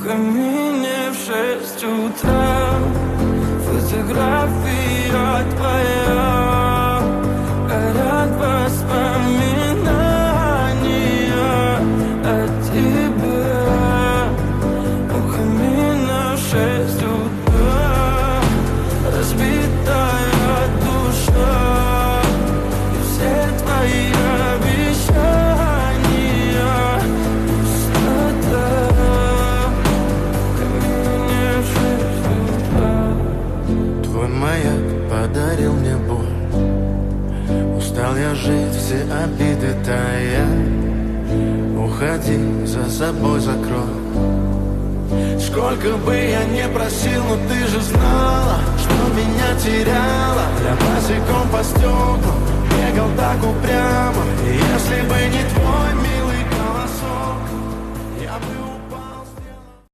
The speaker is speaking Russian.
камине в 6 утра. Фотография твоя, горят воспоминания о тебе. У камина в 6 утра, разбитая душа, и все твои обещания пустота. В камине в 6 утра. Твой маяк подарил мне боль. Устал я жить, все обиды тая. Уходи, за собой закрой. Сколько бы я не просил, но ты же знала, что меня теряла. Я босиком по стеклам бегал так упрямо. И если бы не твой мир,